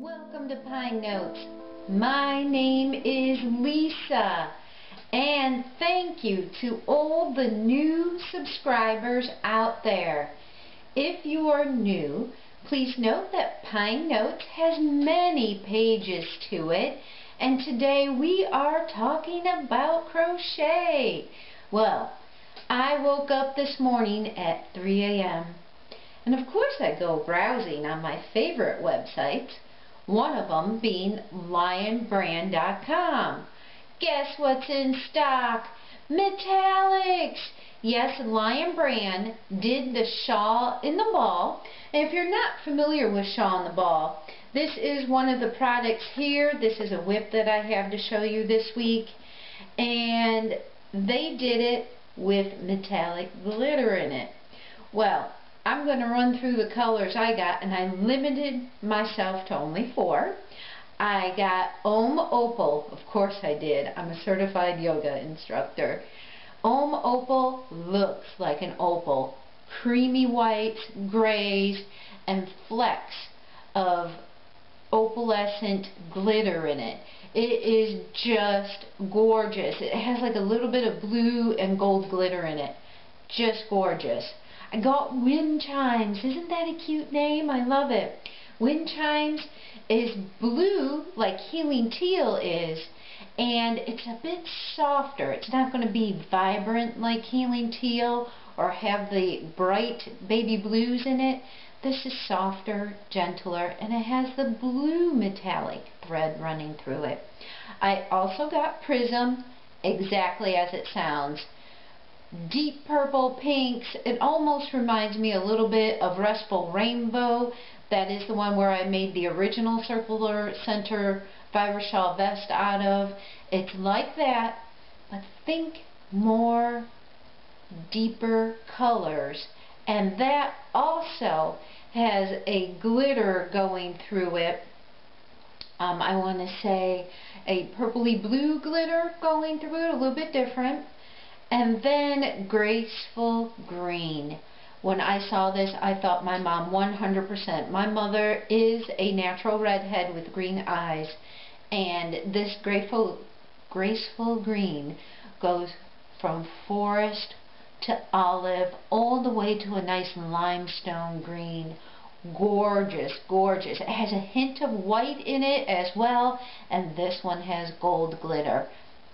Welcome to Pine Notes. My name is Lisa, and thank you to all the new subscribers out there. If you are new, please note that Pine Notes has many pages to it, and today we are talking about crochet. Well, I woke up this morning at 3 a.m. and of course I go browsing on my favorite websites, one of them being lionbrand.com. Guess what's in stock? Metallics! Yes, Lion Brand did the Shawl-in-a-Ball. And if you're not familiar with Shawl-in-a-Ball, this is one of the products here. This is a WIP that I have to show you this week. And they did it with metallic glitter in it. Well, I'm going to run through the colors I got, and I limited myself to only 4. I got Opal, of course I did. I'm a certified yoga instructor. Opal looks like an opal. Creamy whites, grays, and flecks of opalescent glitter in it. It is just gorgeous. It has like a little bit of blue and gold glitter in it. Just gorgeous. I got Wind Chimes. Isn't that a cute name? I love it. Wind Chimes is blue like Healing Teal is, and it's a bit softer. It's not going to be vibrant like Healing Teal or have the bright baby blues in it. This is softer, gentler, and it has the blue metallic thread running through it. I also got Prism, exactly as it sounds. Deep purple pinks. It almost reminds me a little bit of Restful Rainbow. That is the one where I made the original circular center Virus Shawl vest out of. It's like that, but think more deeper colors. And that also has a glitter going through it. I want to say a purpley blue glitter going through it, a little bit different. And then Graceful Green. When I saw this, I thought my mom 100%. My mother is a natural redhead with green eyes, and this Graceful Green goes from forest to olive all the way to a nice limestone green. Gorgeous, gorgeous. It has a hint of white in it as well, and this one has gold glitter.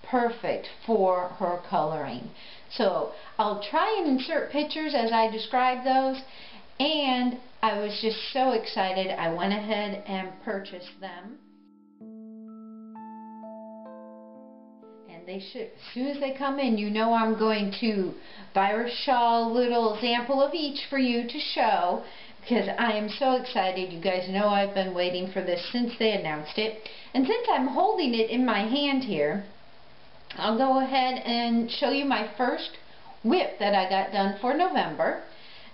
Perfect for her coloring. So I'll try and insert pictures as I describe those, and I was just so excited I went ahead and purchased them. And they should, as soon as they come in, you know I'm going to Virus Shawl little sample of each for you to show, because I am so excited. You guys know I've been waiting for this since they announced it. And since I'm holding it in my hand here, I'll go ahead and show you my first WIP that I got done for November.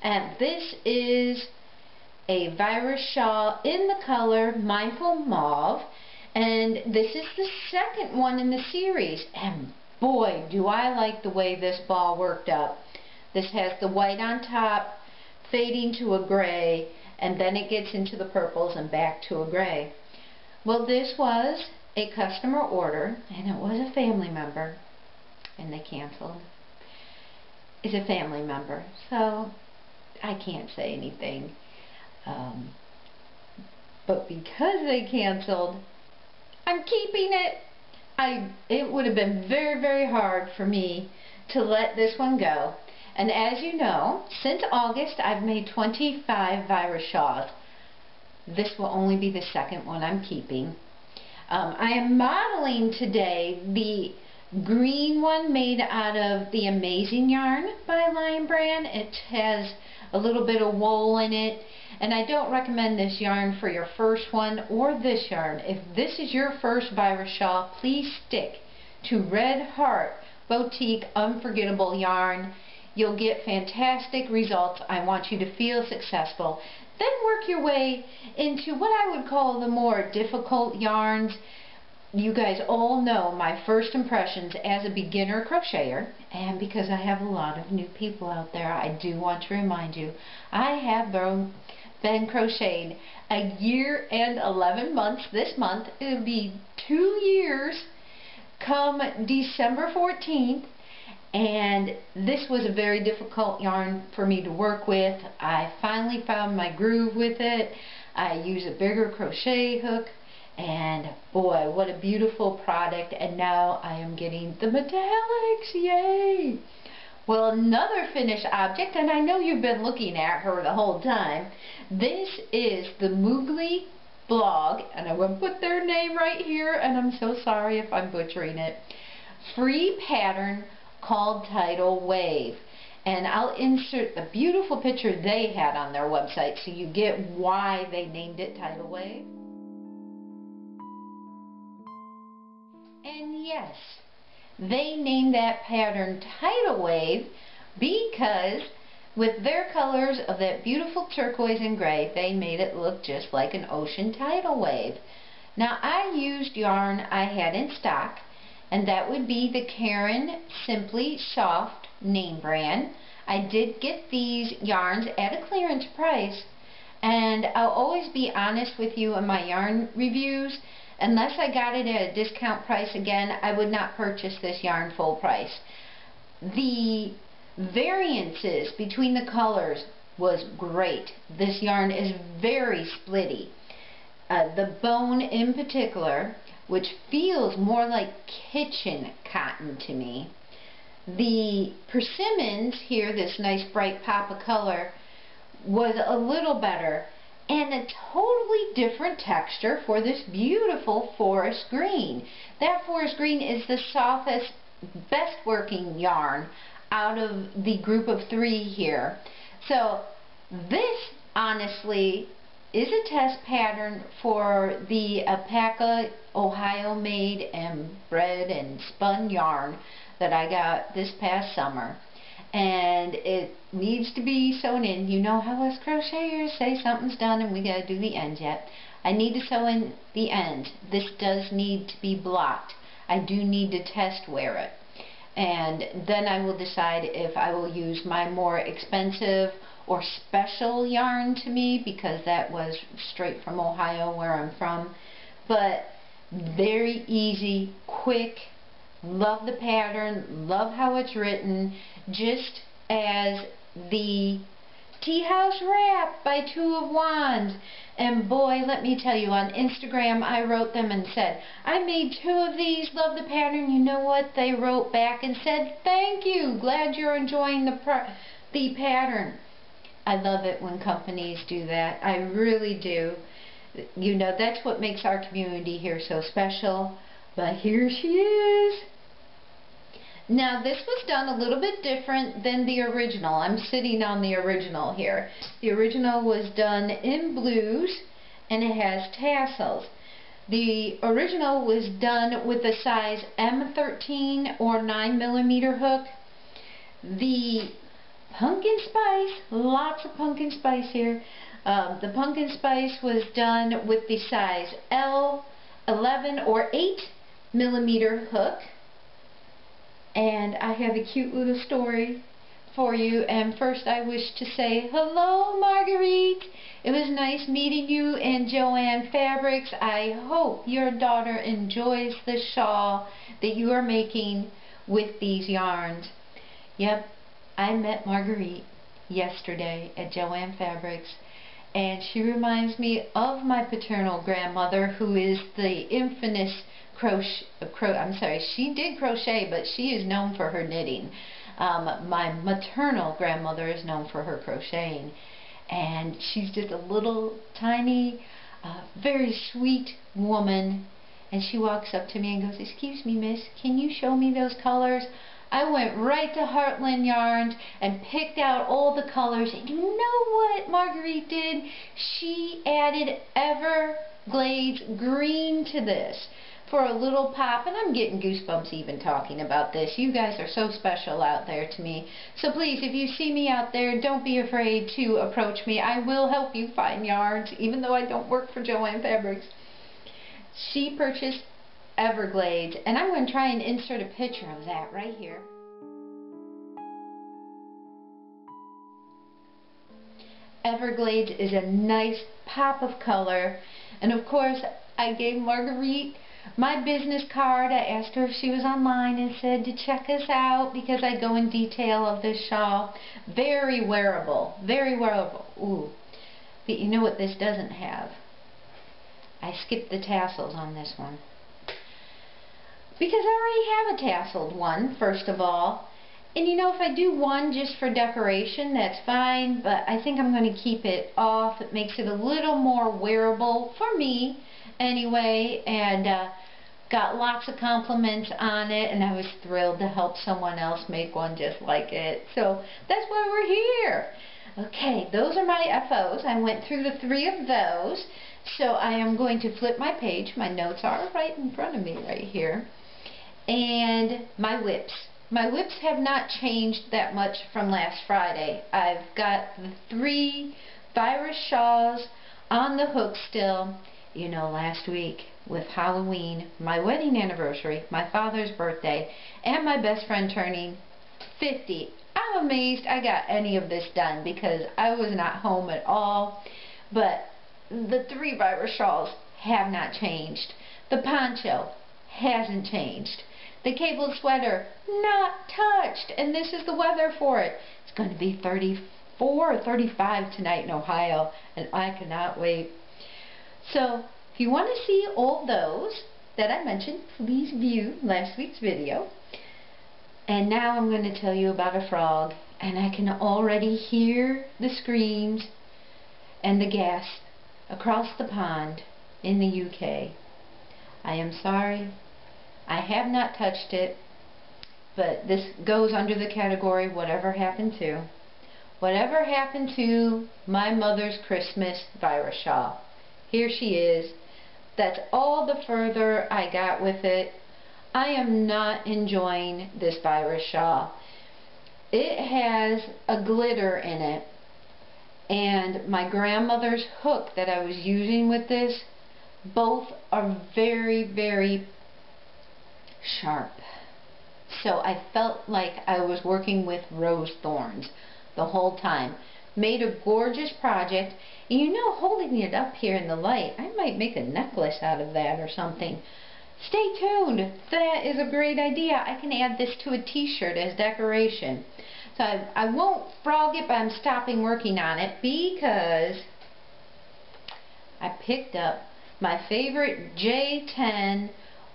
And this is a Virus Shawl in the color Mindful Mauve. And this is the second one in the series. And boy, do I like the way this ball worked up. This has the white on top, fading to a gray, and then it gets into the purples and back to a gray. Well, this was a customer order, and it was a family member, and they canceled. It's a family member, so I can't say anything. But because they canceled, I'm keeping it. It would have been very, very hard for me to let this one go. And as you know, since August, I've made 25 Virus Shawls. This will only be the second one I'm keeping. I am modeling today the green one made out of the Amazing Yarn by Lion Brand. It has a little bit of wool in it, and I don't recommend this yarn for your first one or this yarn. If this is your first Virus Shawl, please stick to Red Heart Boutique Unforgettable Yarn. You'll get fantastic results. I want you to feel successful. Then work your way into what I would call the more difficult yarns. You guys all know my first impressions as a beginner crocheter, and because I have a lot of new people out there, I do want to remind you, I have been crocheting a year and 11 months. This month it'll be 2 years come December 14th, and this was a very difficult yarn for me to work with. I finally found my groove with it. I use a bigger crochet hook, and boy, what a beautiful product. And now I am getting the metallics, yay! Well, another finished object, and I know you've been looking at her the whole time. This is the Moogly blog, and I will put their name right here, and I'm so sorry if I'm butchering it. Free pattern called Tidal Wave. And I'll insert the beautiful picture they had on their website so you get why they named it Tidal Wave. And yes, they named that pattern Tidal Wave because with their colors of that beautiful turquoise and gray, they made it look just like an ocean tidal wave. Now, I used yarn I had in stock, and that would be the Caron Simply Soft name brand. I did get these yarns at a clearance price, and I'll always be honest with you in my yarn reviews. Unless I got it at a discount price again, I would not purchase this yarn full price. The variances between the colors was great. This yarn is very splitty. The bone in particular, which feels more like kitchen cotton to me. The persimmons here, this nice bright pop of color, was a little better, and a totally different texture for this beautiful forest green. That forest green is the softest, best working yarn out of the group of 3 here. So this honestly is a test pattern for the alpaca Ohio made and bred and spun yarn that I got this past summer. And it needs to be sewn in. You know how us crocheters say something's done and we gotta do the ends yet. I need to sew in the ends. This does need to be blocked. I do need to test wear it. And then I will decide if I will use my more expensive or special yarn to me, because that was straight from Ohio where I'm from. But very easy, quick. Love the pattern, love how it's written, just as the Tea House Wrap by 2 of Wands. And boy, let me tell you, on Instagram I wrote them and said, I made 2 of these, love the pattern. You know what? They wrote back and said, thank you, glad you're enjoying the pattern. I love it when companies do that. I really do. You know, that's what makes our community here so special. But here she is. Now, this was done a little bit different than the original. I'm sitting on the original here. The original was done in blues, and it has tassels. The original was done with a size M13 or 9mm hook. The pumpkin spice, lots of pumpkin spice here. The pumpkin spice was done with the size L11 or 8mm hook. And I have a cute little story for you. And first I wish to say hello, Marguerite. It was nice meeting you in Joann Fabrics. I hope your daughter enjoys the shawl that you are making with these yarns. Yep, I met Marguerite yesterday at Joann Fabrics, and she reminds me of my paternal grandmother, who is the infamous she did crochet, but she is known for her knitting. My maternal grandmother is known for her crocheting, and she's just a little tiny, very sweet woman, and she walks up to me and goes, excuse me, miss, can you show me those colors? I went right to Heartland Yarns and picked out all the colors, and you know what Marguerite did? She added Everglades green to this for a little pop, and I'm getting goosebumps even talking about this. You guys are so special out there to me. So please, if you see me out there, don't be afraid to approach me. I will help you find yarns, even though I don't work for Joann Fabrics. She purchased Everglades, and I'm going to try and insert a picture of that right here. Everglades is a nice pop of color. And of course, I gave Marguerite my business card. I asked her if she was online and said to check us out because I go in detail of this shawl. Very wearable. Very wearable. Ooh. But you know what this doesn't have? I skipped the tassels on this one. Because I already have a tasseled one, first of all. And you know, if I do one just for decoration, that's fine, but I think I'm going to keep it off. It makes it a little more wearable for me anyway, and got lots of compliments on it, and I was thrilled to help someone else make one just like it. So that's why we're here. Okay, those are my FOs. I went through the 3 of those. So I am going to flip my page. My notes are right in front of me right here. And my WIPs. My WIPs have not changed that much from last Friday. I've got the 3 Virus Shawls on the hook still. You know, last week with Halloween, my wedding anniversary, my father's birthday, and my best friend turning 50. I'm amazed I got any of this done because I was not home at all. But the 3 Virus Shawls have not changed. The poncho hasn't changed. The cable sweater, not touched. And this is the weather for it. It's going to be 34 or 35 tonight in Ohio, and I cannot wait. So, if you want to see all those that I mentioned, please view last week's video. And now I'm going to tell you about a frog, and I can already hear the screams and the gasp across the pond in the UK. I am sorry. I have not touched it, but this goes under the category whatever happened to. Whatever happened to my mother's Christmas Virus Shawl. Here she is. That's all the further I got with it. I am not enjoying this Virus Shawl. It has a glitter in it, and my grandmother's hook that I was using with this, both are very, very sharp. So I felt like I was working with rose thorns the whole time. Made a gorgeous project, and you know, holding it up here in the light, I might make a necklace out of that or something. Stay tuned. That is a great idea. I can add this to a t-shirt as decoration. So I won't frog it, but I'm stopping working on it because I picked up my favorite J10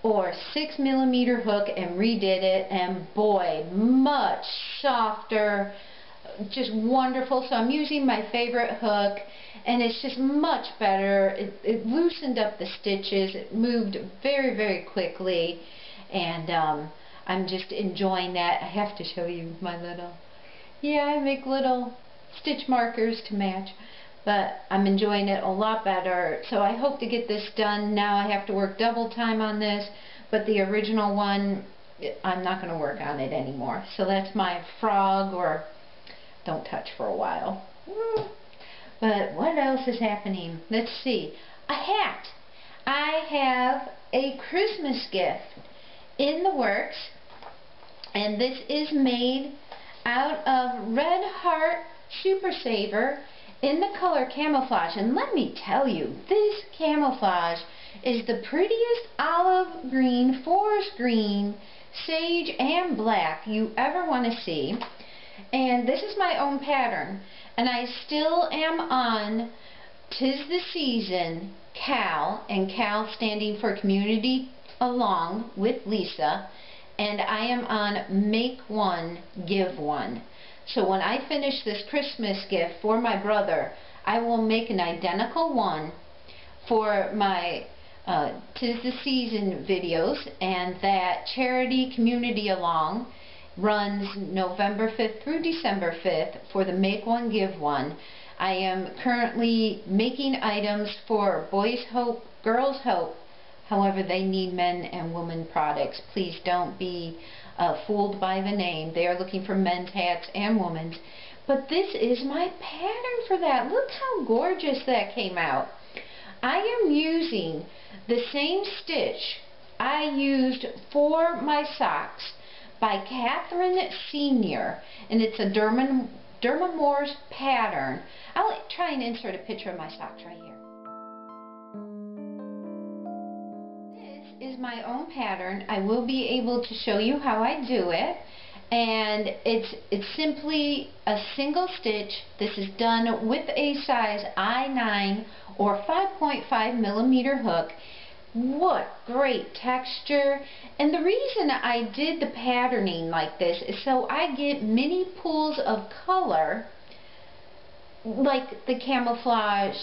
or 6mm hook and redid it, and boy, much softer, just wonderful. So I'm using my favorite hook, and it's just much better. It loosened up the stitches. It moved very, very quickly, and I'm just enjoying that. I have to show you my little, I make little stitch markers to match, but I'm enjoying it a lot better. So I hope to get this done. Now I have to work double time on this, but the original one, I'm not going to work on it anymore. So that's my frog, or don't touch for a while. But what else is happening? Let's see. A hat. I have a Christmas gift in the works, and this is made out of Red Heart Super Saver in the color camouflage. And let me tell you, this camouflage is the prettiest olive green, forest green, sage, and black you ever want to see. And this is my own pattern, and I still am on 'Tis the Season Cal, and Cal standing for Community Along with Lisa, and I am on Make One, Give One. So when I finish this Christmas gift for my brother, I will make an identical one for my 'Tis the Season videos, and that charity Community Along runs November 5th through December 5th for the Make One, Give One. I am currently making items for Boys Hope, Girls Hope. However, they need men and women products. Please don't be fooled by the name. They are looking for men's hats and women's. But this is my pattern for that. Look how gorgeous that came out. I am using the same stitch I used for my socks by Kathryn Senior, and it's a Derma Moore's pattern. I'll try and insert a picture of my socks right here. This is my own pattern. I will be able to show you how I do it. And it's simply a single stitch. This is done with a size I9 or 5.5 millimeter hook. What great texture. And the reason I did the patterning like this is so I get mini pools of color like the camouflage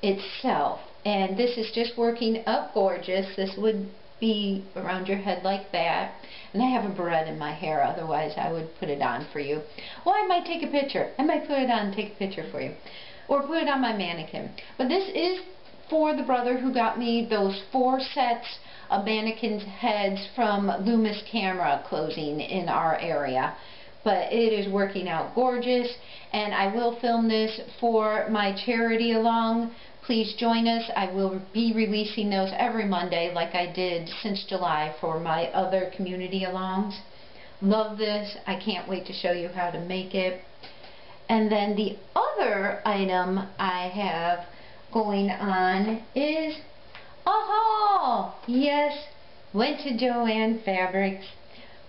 itself. And this is just working up gorgeous. This would be around your head like that. And I have a barrette in my hair, otherwise I would put it on for you. Well, I might take a picture. I might put it on and take a picture for you. Or put it on my mannequin. But this is for the brother who got me those 4 sets of mannequins' heads from Loomis Camera closing in our area. But it is working out gorgeous, and I will film this for my charity along. Please join us. I will be releasing those every Monday like I did since July for my other community alongs. Love this. I can't wait to show you how to make it. And then the other item I have going on is a haul. Yes, went to Joann Fabrics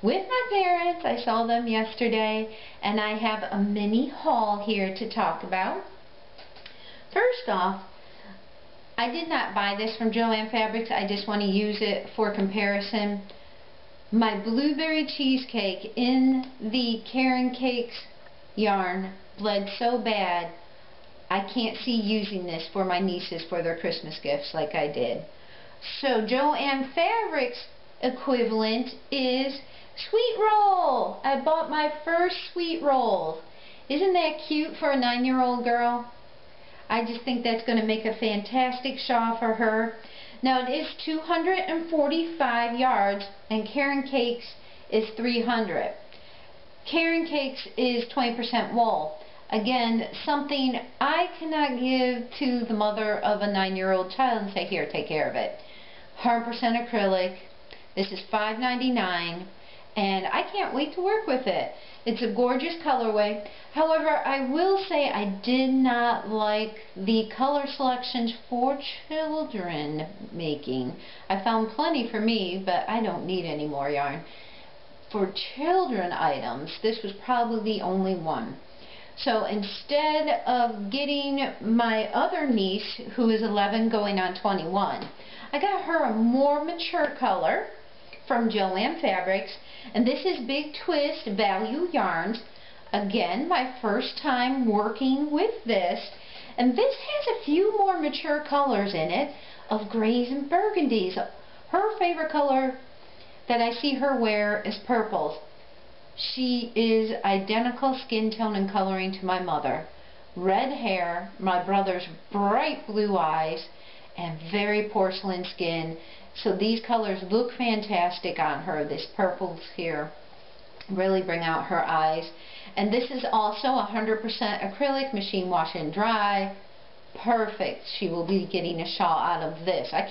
with my parents. I saw them yesterday, and I have a mini haul here to talk about. First off, I did not buy this from Joann Fabrics. I just want to use it for comparison. My blueberry cheesecake in the Caron Cakes yarn bled so bad I can't see using this for my nieces for their Christmas gifts like I did. So Joann Fabrics equivalent is sweet roll. I bought my first sweet roll. Isn't that cute for a 9-year-old girl? I just think that's going to make a fantastic shawl for her. Now it is 245 yards and Caron Cakes is 300. Caron Cakes is 20% wool. Again, something I cannot give to the mother of a 9-year-old child and say, here, take care of it. 100% acrylic. This is $5.99, and I can't wait to work with it. It's a gorgeous colorway. However, I will say I did not like the color selections for children making. I found plenty for me, but I don't need any more yarn. For children items, this was probably the only one. So instead of getting my other niece, who is 11 going on 21, I got her a more mature color from Joann Fabrics, and this is Big Twist Value Yarns. Again, my first time working with this, and this has a few more mature colors in it of grays and burgundies. Her favorite color that I see her wear is purples. She is identical skin tone and coloring to my mother. Red hair, my brother's bright blue eyes, and very porcelain skin. So these colors look fantastic on her. This purples here really bring out her eyes. And this is also 100% acrylic, machine wash and dry. Perfect. She will be getting a shawl out of this. I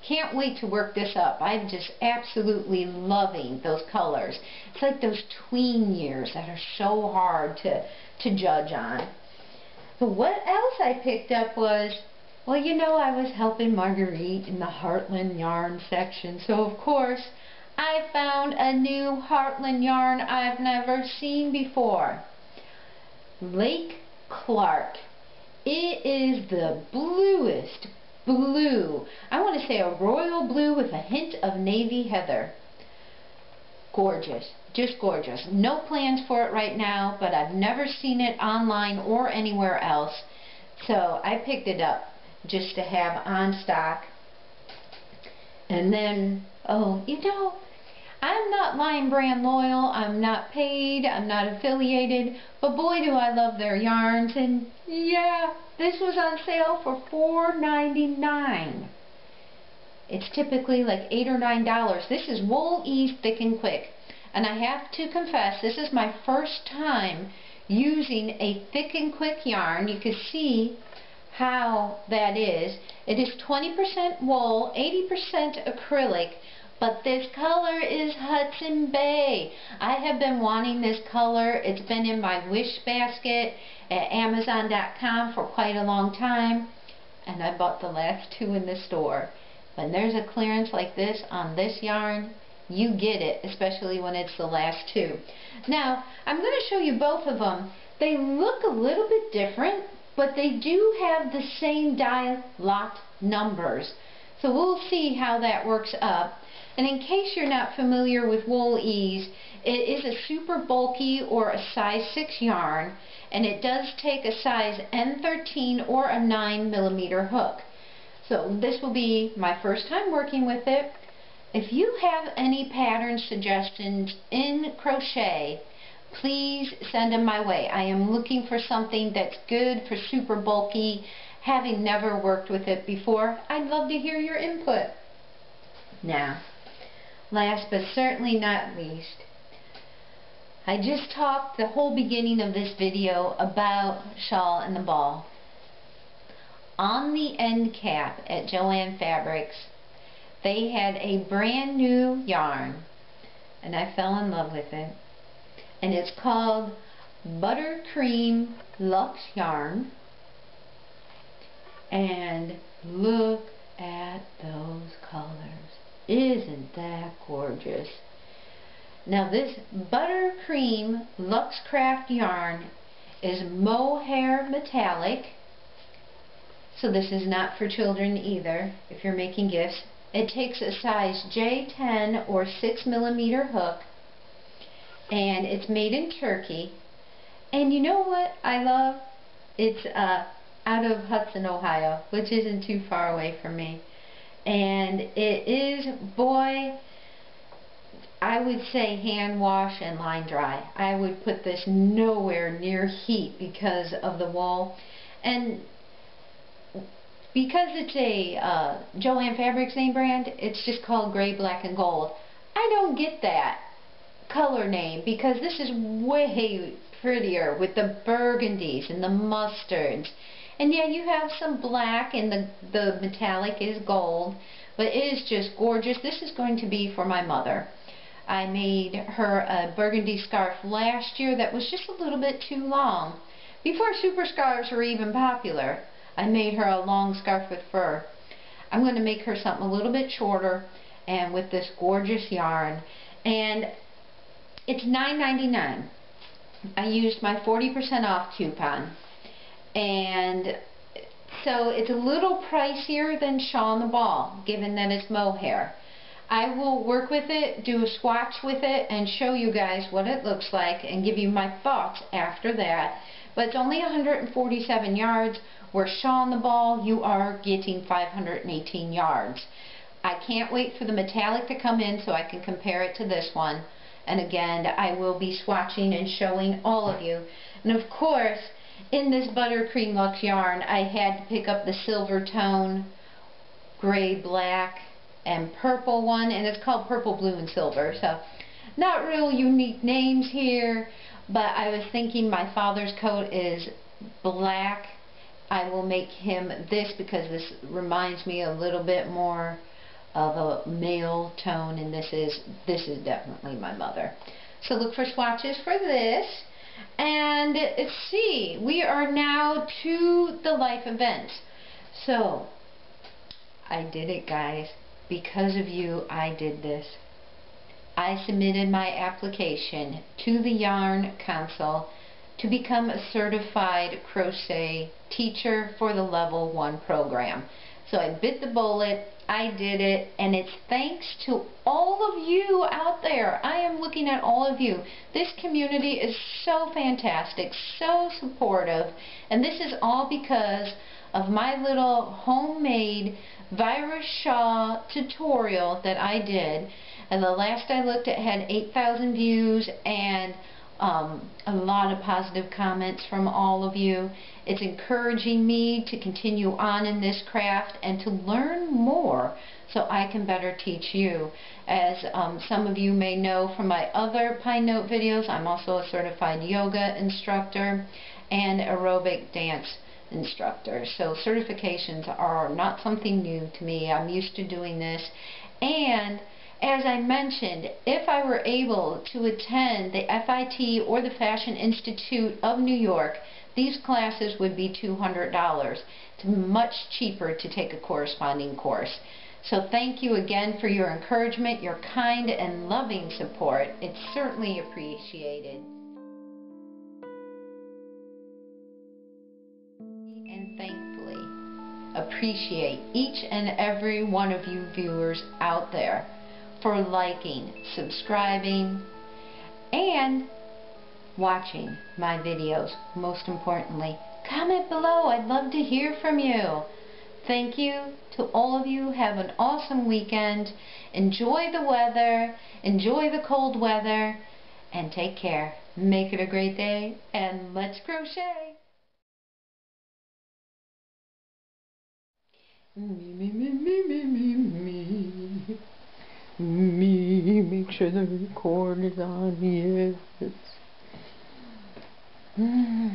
can't wait to work this up. I'm just absolutely loving those colors. It's like those tween years that are so hard to judge on. But what else I picked up was, well, you know, I was helping Marguerite in the Heartland yarn section, so of course I found a new Heartland yarn I've never seen before. Lake Clark. It is the bluest blue. I want to say a royal blue with a hint of navy heather. Gorgeous. Just gorgeous. No plans for it right now, but I've never seen it online or anywhere else. So I picked it up just to have on stock. And then, oh, you know, I'm not Lion Brand loyal, I'm not paid, I'm not affiliated, but boy do I love their yarns. And yeah, this was on sale for $4.99. It's typically like $8 or $9. This is Wool Ease Thick and Quick. And I have to confess, this is my first time using a thick and quick yarn. You can see how that is. It is 20% wool, 80% acrylic, But this color is Hudson Bay. I have been wanting this color. It's been in my wish basket at Amazon.com for quite a long time. And I bought the last two in the store. When there's a clearance like this on this yarn, you get it, especially when it's the last two. Now, I'm going to show you both of them. They look a little bit different, but they do have the same dye lot numbers. So we'll see how that works up. And in case you're not familiar with Wool Ease, it is a super bulky or a size 6 yarn, and it does take a size N13 or a 9mm hook. So this will be my first time working with it. If you have any pattern suggestions in crochet, please send them my way. I am looking for something that's good for super bulky. Having never worked with it before, I'd love to hear your input. Now, last but certainly not least, I just talked the whole beginning of this video about Shawl-in-a-Ball. On the end cap at Joann Fabrics, they had a brand new yarn, and I fell in love with it. And it's called Buttercream Luxe yarn. And look at those colors. Isn't that gorgeous? Now this Buttercream Luxe Craft yarn is mohair metallic. So this is not for children either, if you're making gifts. It takes a size J10 or 6mm hook, and it's made in Turkey. And you know what I love? It's out of Hudson, Ohio, which isn't too far away from me. And it is, boy, I would say hand wash and line dry. I would put this nowhere near heat because of the wool. And because it's a Joann Fabrics name brand, it's just called gray, black, and gold. I don't get that color name because this is way prettier with the burgundies and the mustards. And yeah, you have some black and the metallic is gold, but it is just gorgeous. This is going to be for my mother. I made her a burgundy scarf last year that was just a little bit too long. Before super scarves were even popular, I made her a long scarf with fur. I'm going to make her something a little bit shorter and with this gorgeous yarn. And it's $9.99. I used my 40% off coupon. And so it's a little pricier than Shawl-in-a-Ball, given that it's mohair. I will work with it, do a swatch with it, and show you guys what it looks like and give you my thoughts after that. But it's only 147 yards, where Shawl-in-a-Ball you are getting 518 yards. I can't wait for the metallic to come in so I can compare it to this one. And again, I will be swatching and showing all of you. And of course, in this Buttercream Luxe yarn, I had to pick up the silver tone, gray, black, and purple one, and it's called purple, blue, and silver. So, not real unique names here, but I was thinking my father's coat is black. I will make him this because this reminds me a little bit more of a male tone, and this is definitely my mother. So look for swatches for this. And let's see, we are now to the life event. So I did it, guys. Because of you, I did this. I submitted my application to the Yarn Council to become a certified crochet teacher for the level 1 program. So I bit the bullet, I did it, and it's thanks to all of you out there. I am looking at all of you. This community is so fantastic, so supportive, and this is all because of my little homemade Virus Shawl tutorial that I did. And the last I looked, it had 8,000 views and a lot of positive comments from all of you. It's encouraging me to continue on in this craft and to learn more so I can better teach you. As some of you may know from my other Pine Note videos, I'm also a certified yoga instructor and aerobic dance instructor. So certifications are not something new to me. I'm used to doing this. And as I mentioned, if I were able to attend the FIT or the Fashion Institute of New York, these classes would be $200. It's much cheaper to take a corresponding course. So thank you again for your encouragement, your kind and loving support. It's certainly appreciated. And thankfully appreciate each and every one of you viewers out there for liking, subscribing, and watching my videos. Most importantly, comment below. I'd love to hear from you. Thank you to all of you. Have an awesome weekend. Enjoy the weather. Enjoy the cold weather. And take care. Make it a great day. And let's crochet. Me, make sure the record is on. Yes. Mm-hmm.